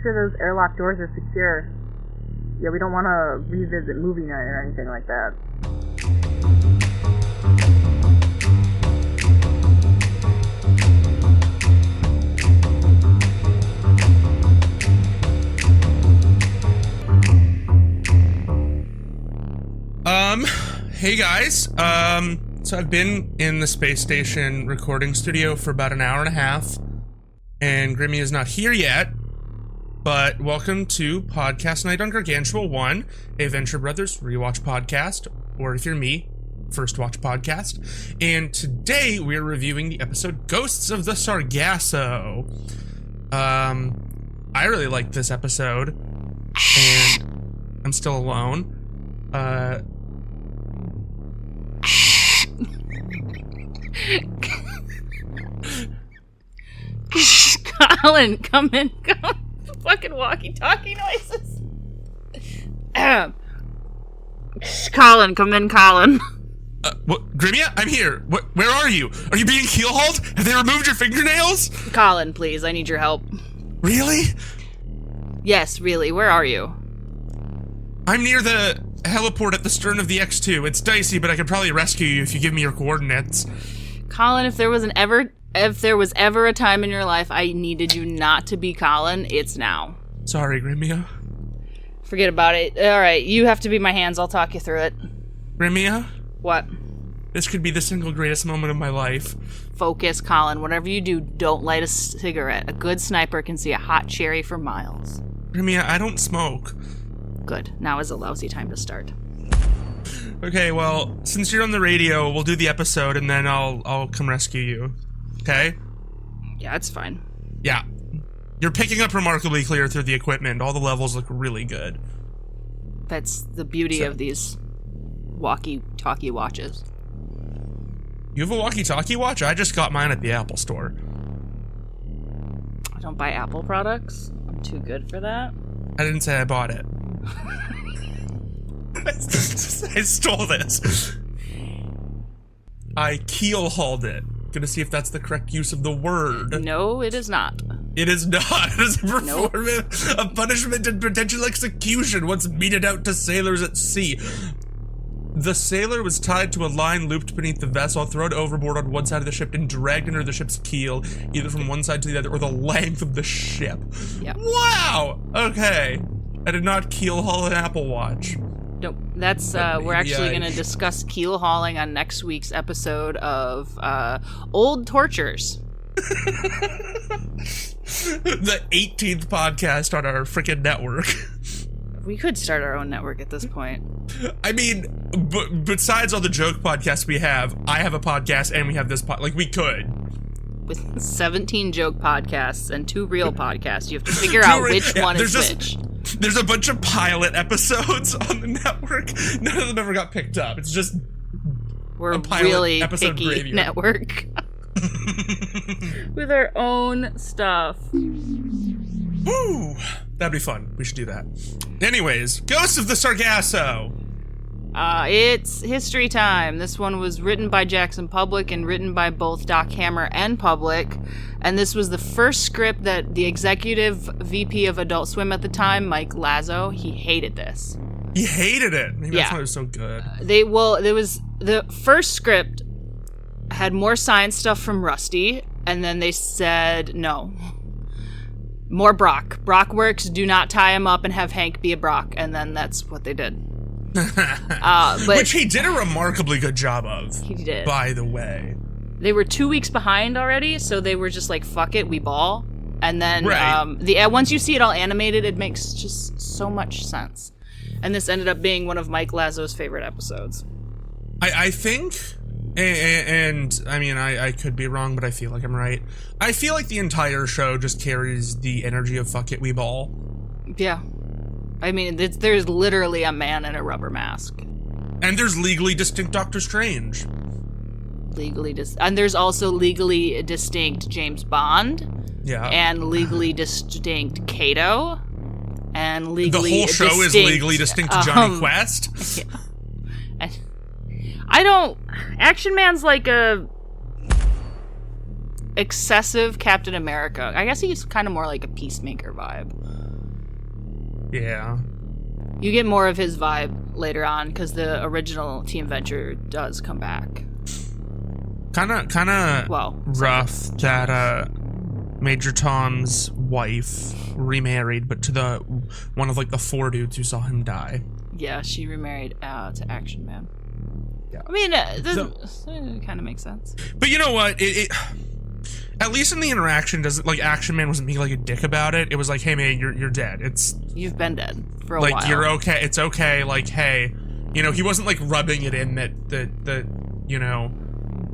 sure those airlock doors are secure. Yeah, we don't want to revisit movie night or anything like that. Hey guys, so I've been in the space station recording studio for about an hour and a half, and Grimmia is not here yet, but welcome to Podcast Night on Gargantua-1, a Venture Brothers rewatch podcast, or if you're me, first watch podcast, and today we're reviewing the episode Ghosts of the Sargasso. I really liked this episode, and I'm still alone. Colin, come in. Fucking walkie-talkie noises. Colin, come in, Colin. What, Grimmia? I'm here. Where are you? Are you being keel-hauled? Have they removed your fingernails? Colin, please, I need your help. Really? Yes, really. Where are you? I'm near the heliport at the stern of the X2. It's dicey, but I could probably rescue you if you give me your coordinates. Colin, if there was ever a time in your life I needed you not to be Colin, it's now. Sorry, Grimmia. Forget about it. Alright, you have to be my hands. I'll talk you through it. Grimmia? What? This could be the single greatest moment of my life. Focus, Colin. Whatever you do, don't light a cigarette. A good sniper can see a hot cherry for miles. Grimmia, I don't smoke. Good. Now is a lousy time to start. Okay, well, since you're on the radio, we'll do the episode and then I'll come rescue you. Okay? Yeah, it's fine. Yeah. You're picking up remarkably clear through the equipment. All the levels look really good. That's the beauty of these walkie-talkie watches. You have a walkie-talkie watch? I just got mine at the Apple store. I don't buy Apple products. I'm too good for that. I didn't say I bought it. I stole this. I keel-hauled it. Gonna see if that's the correct use of the word. No, it is not. It is not. It is a punishment and potential execution once meted out to sailors at sea. The sailor was tied to a line looped beneath the vessel, thrown overboard on one side of the ship, and dragged under the ship's keel, either from one side to the other or the length of the ship. Yep. Wow! Okay. I did not keel haul an Apple Watch. Nope. That's, we're actually going to discuss keel hauling on next week's episode of, Old Tortures. The 18th podcast on our freaking network. We could start our own network at this point. I mean, besides all the joke podcasts we have, I have a podcast and we have this like, we could. With 17 joke podcasts and 2 real podcasts, you have to figure out which one is which. There's a bunch of pilot episodes on the network. None of them ever got picked up. It's just we're a pilot really episode picky graveyard. Network. With our own stuff. Woo! That'd be fun. We should do that. Anyways, Ghosts of the Sargasso. It's history time. This one was written by Jackson Public and written by both Doc Hammer and Public. And this was the first script that the executive VP of Adult Swim at the time, Mike Lazo, he hated this. He hated it. Maybe that's why it was so good. The first script had more science stuff from Rusty, and then they said no. More Brock. Brock works, do not tie him up and have Hank be a Brock, and then that's what they did. Which he did a remarkably good job of. He did. By the way. They were 2 weeks behind already, so they were just like, fuck it, we ball. And then once you see it all animated, it makes just so much sense. And this ended up being one of Mike Lazo's favorite episodes. I think, and I mean, I could be wrong, but I feel like I'm right. I feel like the entire show just carries the energy of fuck it, we ball. Yeah. I mean, there's literally a man in a rubber mask. And there's legally distinct Doctor Strange. And there's also legally distinct James Bond. Yeah. And legally distinct Kato. And legally the whole show distinct, is legally distinct Johnny Quest. Yeah. And Action Man's like a excessive Captain America. I guess he's kind of more like a Peacemaker vibe. Yeah. You get more of his vibe later on because the original Team Venture does come back. Kind of Well, rough that Major Tom's wife remarried, but to one of like the 4 dudes who saw him die. Yeah, she remarried to Action Man. Yeah. I mean, it kind of makes sense. But you know what? It at least in the interaction, doesn't like Action Man wasn't being like a dick about it. It was like, hey man, you're dead. You've been dead for a while. Like you're okay. It's okay. Like hey, you know, he wasn't like rubbing it in that you know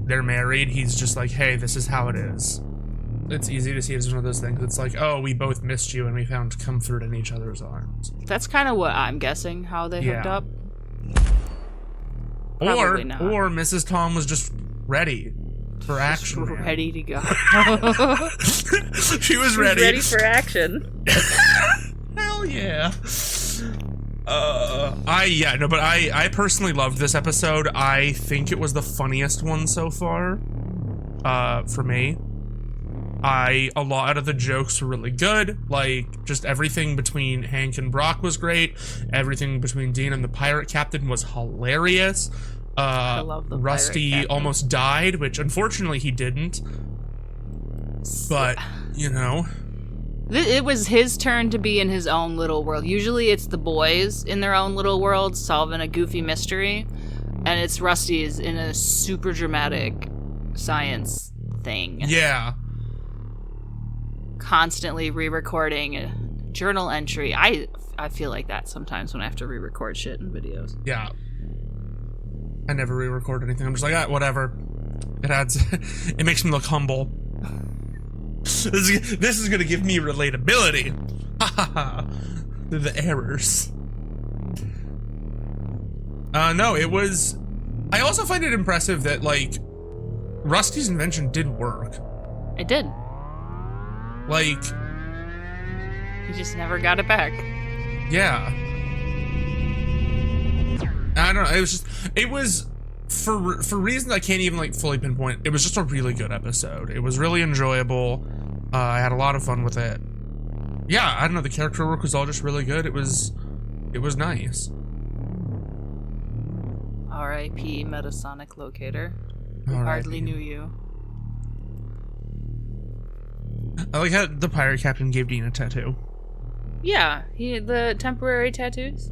they're married. He's just like, hey, this is how it is. It's easy to see it as one of those things. It's like, oh, we both missed you and we found comfort in each other's arms. That's kind of what I'm guessing how they hooked up. Or Mrs. Tom was just ready for action. Ready to go. She was ready. Ready for action. Hell yeah. I personally loved this episode. I think it was the funniest one so far. For me. A lot of the jokes were really good. Like, just everything between Hank and Brock was great. Everything between Dean and the pirate captain was hilarious. I love the Rusty pirate captain. Almost died, which unfortunately he didn't. But, you know. It was his turn to be in his own little world. Usually it's the boys in their own little world solving a goofy mystery. And it's Rusty's in a super dramatic science thing. Yeah. Constantly re-recording a journal entry. I feel like that sometimes when I have to re-record shit in videos. Yeah. I never re-record anything. I'm just like, whatever. It makes me look humble. This is gonna give me relatability. Ha ha ha. The errors. No, it was... I also find it impressive that, like, Rusty's invention did work. It did. Like... He just never got it back. Yeah. I don't know, it was, for reasons I can't even, like, fully pinpoint, it was just a really good episode. It was really enjoyable. I had a lot of fun with it. Yeah, I don't know, the character work was all just really good. It was nice. R.I.P. Metasonic Locator. Hardly knew you. I like how the pirate captain gave Dean a tattoo. Yeah, the temporary tattoos.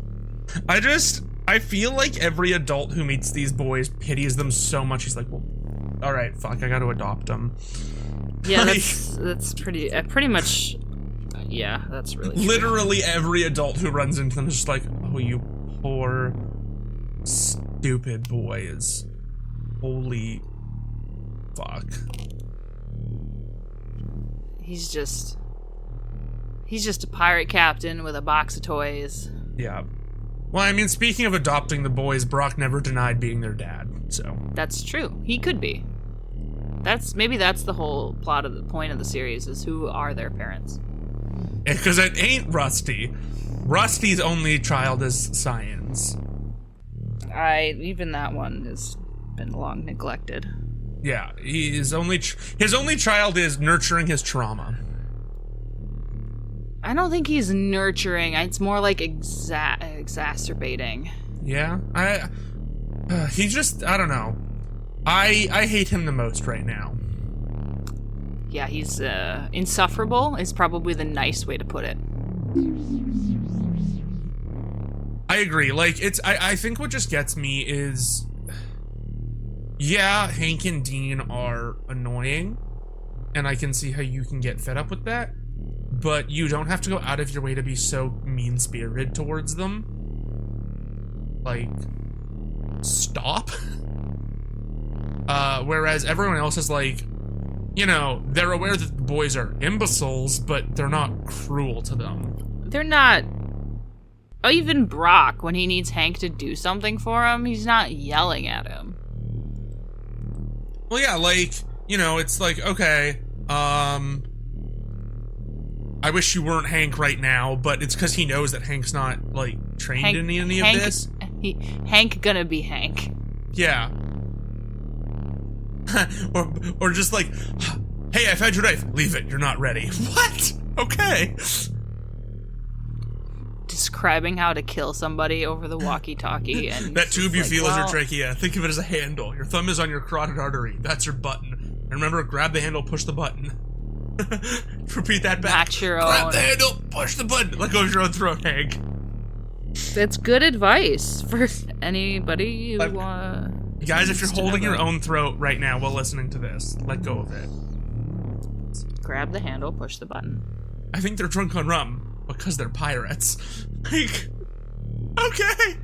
I feel like every adult who meets these boys pities them so much. He's like, well, all right, fuck, I got to adopt them. Yeah, like, that's pretty much. Yeah, that's really true. Literally every adult who runs into them is just like, oh, you poor, stupid boys. Holy fuck. He's just a pirate captain with a box of toys. Yeah. Well, I mean, speaking of adopting the boys, Brock never denied being their dad, so. That's true. He could be. Maybe that's the whole plot of the point of the series, is who are their parents. Because it ain't Rusty. Rusty's only child is science. Even that one has been long neglected. Yeah, his only child is nurturing his trauma. I don't think he's nurturing. It's more like exacerbating. Yeah, I don't know. I hate him the most right now. Yeah, he's insufferable is probably the nice way to put it. I agree. Like, I think what just gets me is, yeah, Hank and Dean are annoying, and I can see how you can get fed up with that, but you don't have to go out of your way to be so mean-spirited towards them. Like, stop. Whereas everyone else is like, you know, they're aware that the boys are imbeciles, but they're not cruel to them. They're not. Oh, even Brock, when he needs Hank to do something for him, he's not yelling at him. Well, yeah, like, you know, it's like, okay, I wish you weren't Hank right now, but it's because he knows that Hank's not, like, trained in any of this. Hank gonna be Hank. Yeah. or just like, hey, I found your knife. Leave it. You're not ready. What? Okay. describing how to kill somebody over the walkie-talkie. And that tube you like, feel is your trachea. Think of it as a handle. Your thumb is on your carotid artery. That's your button. And remember, grab the handle, push the button. Repeat that back. Not your grab own. the handle, push the button. Let go of your own throat, Hank. That's good advice for anybody who guys, if you're to holding know your that. own throat right now while listening to this, let go of it. Grab the handle, push the button. I think they're drunk on rum because they're pirates. Like, okay.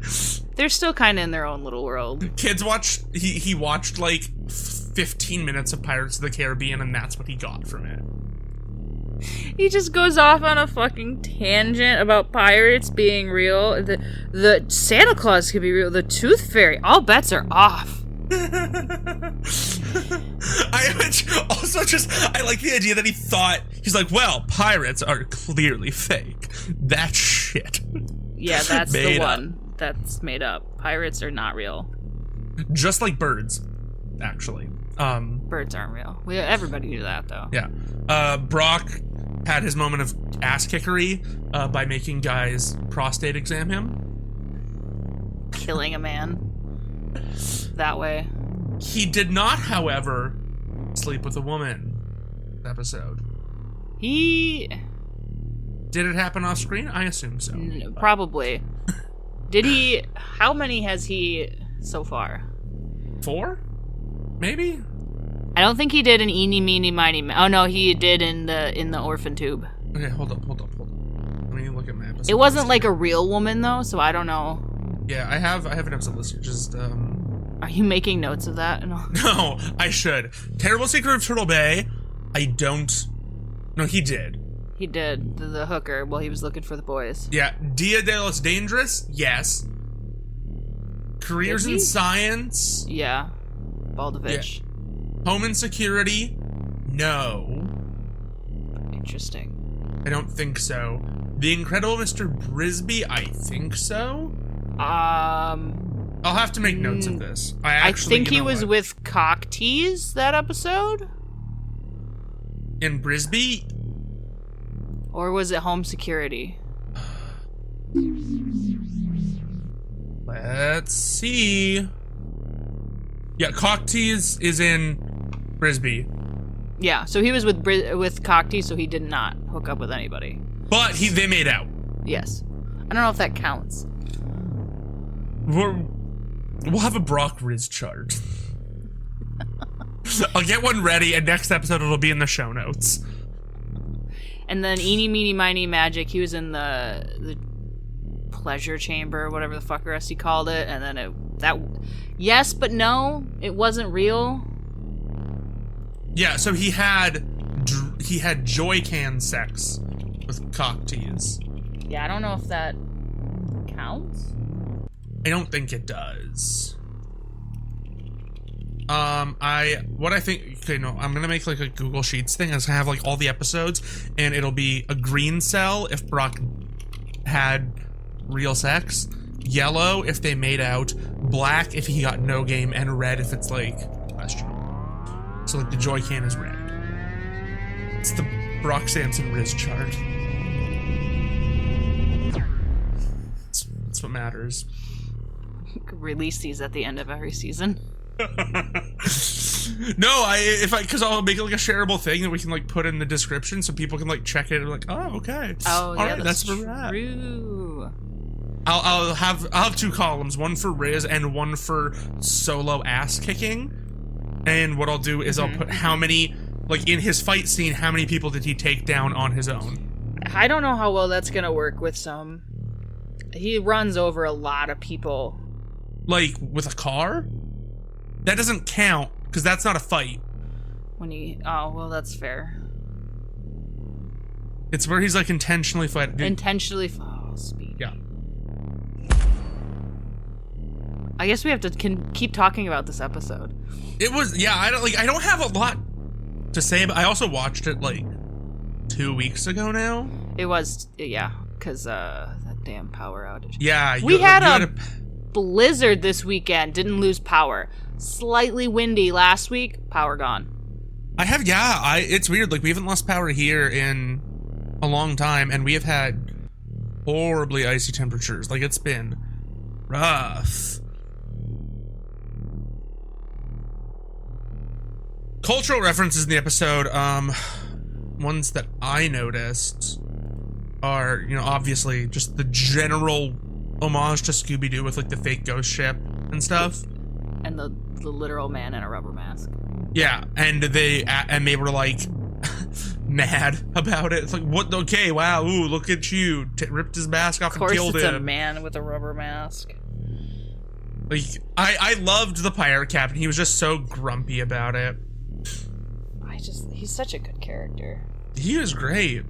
They're still kind of in their own little world. Kids watch, he watched like 15 minutes of Pirates of the Caribbean, and that's what he got from it. He just goes off on a fucking tangent about pirates being real. The Santa Claus could be real. The Tooth Fairy, all bets are off. I like the idea that he thought, he's like, well, pirates are clearly fake. That's shit. Yeah, that's the Made one that's made up. Pirates are not real. Just like birds, actually. Birds aren't real. Everybody knew that, though. Yeah. Brock had his moment of ass kickery by making guys prostate exam him. Killing a man that way. He did not, however, sleep with a woman episode. He... Did it happen off screen? I assume so. Probably. Did he... How many has he so far? 4? Maybe? I don't think he did an eeny, meeny, miny... Oh, no, he did in the orphan tube. Okay, hold up. Let me look at my episode. It wasn't like a real woman, though, so I don't know. Yeah, I have an episode list here. Just, Are you making notes of that? No, I should. Terrible Secret of Turtle Bay. I don't... No, he did. He did. The hooker while he was looking for the boys. Yeah. Dia de los Dangerous? Yes. Careers in Science? Yeah. Baldovich. Yeah. Home Insecurity? No. Interesting. I don't think so. The Incredible Mr. Brisby? I think so. I'll have to make notes of this. I think he was with Cock Tease that episode? In Brisby? Or was it Home Security? Let's see. Yeah, Cock Tease is in Brisby. Yeah, so he was with Cock Tease, so he did not hook up with anybody. But they made out. Yes. I don't know if that counts. We'll have a Brock Riz chart. I'll get one ready, and next episode it'll be in the show notes. And then Eeny, Meeny, Miny, Magic, he was in the pleasure chamber, whatever the fuck else he called it, and then yes, but no, it wasn't real. Yeah, so he had joy can sex with Cock Tease. Yeah, I don't know if that counts. I don't think it does. I'm gonna make like a Google Sheets thing. It's gonna have like all the episodes, and it'll be a green cell if Brock had real sex, yellow if they made out, black if he got no game, and red if it's like questionable. So like the joy can is red. It's the Brock Samson Riz chart. That's what matters. Release these at the end of every season. No, because I'll make it like a shareable thing that we can like put in the description so people can like check it and like, oh, okay. Oh, yeah, right, that's where true. I'll have 2 columns, one for Riz and one for solo ass kicking. And what I'll do is I'll put how many, like in his fight scene, how many people did he take down on his own? I don't know how well that's gonna work with some. He runs over a lot of people. Like with a car? That doesn't count because that's not a fight. Oh, well, that's fair. It's where he's like intentionally fighting. Oh, speed. Yeah. I guess we have to keep talking about this episode. It was, yeah, I don't have a lot to say, but I also watched it like 2 weeks ago now. It was, yeah, because that damn power outage. Yeah. We had a blizzard this weekend, didn't lose power. Slightly windy last week, power gone. It's weird, like we haven't lost power here in a long time, and we have had horribly icy temperatures. Like, it's been rough. Cultural references in the episode, ones that I noticed are, you know, obviously just the general homage to Scooby-Doo with, like, the fake ghost ship and stuff. And the literal man in a rubber mask. Yeah, and they were, like, mad about it. It's like, what? Okay, wow, ooh, look at you. Ripped his mask off and killed him. Of course it's a man with a rubber mask. Like, I loved the pirate captain. He was just so grumpy about it. He's such a good character. He was great.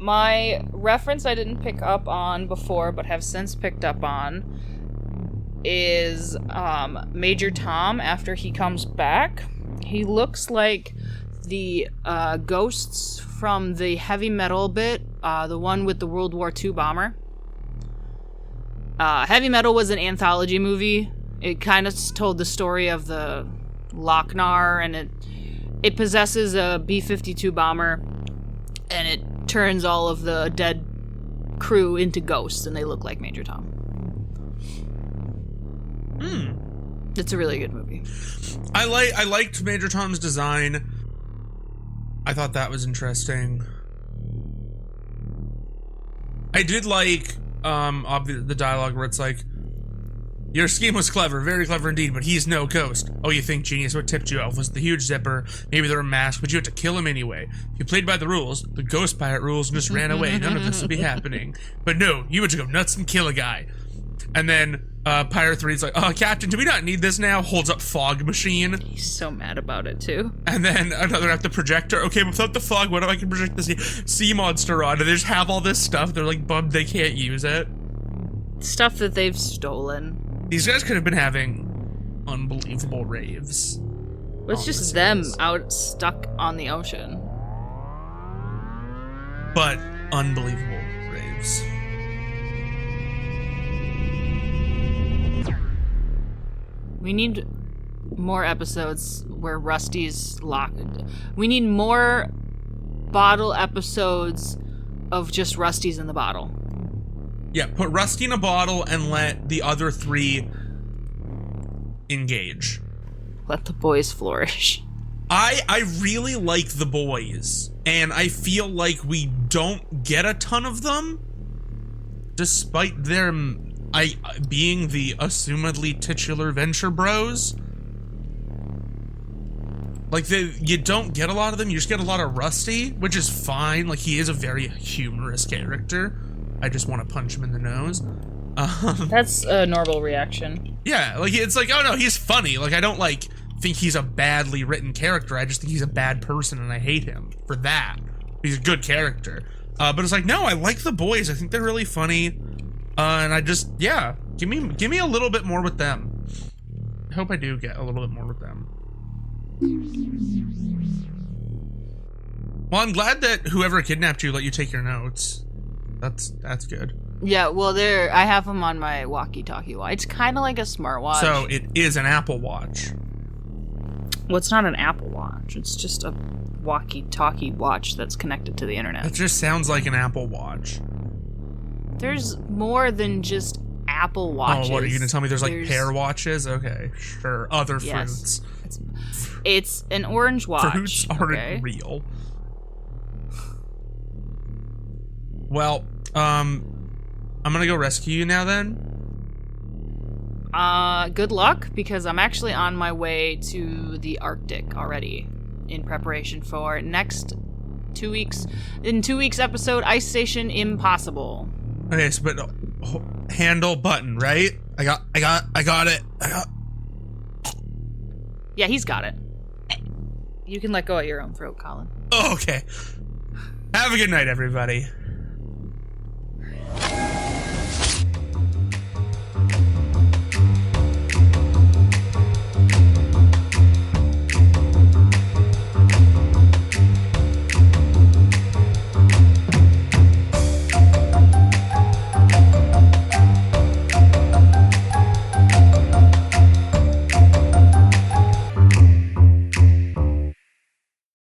My reference I didn't pick up on before, but have since picked up on, is Major Tom after he comes back. He looks like the ghosts from the heavy metal bit, the one with the World War II bomber. Heavy Metal was an anthology movie. It kind of told the story of the Lochnar, and it possesses a B-52 bomber, and it turns all of the dead crew into ghosts, and they look like Major Tom. It's a really good movie. I liked Major Tom's design. I thought that was interesting. I did like the dialogue where it's like, your scheme was clever, very clever indeed, but he's no ghost. Oh, you think, genius, what tipped you off was the huge zipper. Maybe they were masked, but you had to kill him anyway. If you played by the rules, the ghost pirate rules, and just ran away, none of this would be happening. But no, you had to go nuts and kill a guy. And then Pirate 3's like, oh, Captain, do we not need this now? Holds up fog machine. He's so mad about it, too. And then another at the projector. Okay, but without the fog, what if I can project the sea monster on? And they just have all this stuff. They're like bummed they can't use it. Stuff that they've stolen. These guys could have been having unbelievable raves. Well, it's just them out stuck on the ocean. But unbelievable raves. We need more episodes where Rusty's locked. We need more bottle episodes of just Rusty's in the bottle. Yeah, put Rusty in a bottle and let the other three engage. Let the boys flourish. I really like the boys, and I feel like we don't get a ton of them, despite them being the assumedly titular Venture Bros. Like, you don't get a lot of them, you just get a lot of Rusty, which is fine. Like, he is a very humorous character. I just want to punch him in the nose. That's a normal reaction. Yeah, like, it's like, oh no, he's funny. Like, I don't, like, think he's a badly written character. I just think he's a bad person, and I hate him for that. He's a good character. But it's like, no, I like the boys. I think they're really funny. And I just, yeah, give me a little bit more with them. I hope I do get a little bit more with them. Well, I'm glad that whoever kidnapped you let you take your notes. That's good. Yeah, well, I have them on my walkie-talkie watch. It's kind of like a smartwatch. So it is an Apple Watch. Well, it's not an Apple Watch. It's just a walkie-talkie watch that's connected to the internet. It just sounds like an Apple Watch. There's more than just Apple Watches. Oh, what, are you going to tell me there's like pear watches? Okay, sure. Other fruits. It's an orange watch. Fruits aren't real. Well, I'm gonna go rescue you now then. Good luck, because I'm actually on my way to the Arctic already in preparation for next 2 weeks. In 2 weeks episode, Ice Station Impossible. Okay, so but handle button, right? I got it. Yeah, he's got it. You can let go at your own throat, Colin. Oh, okay. Have a good night, everybody.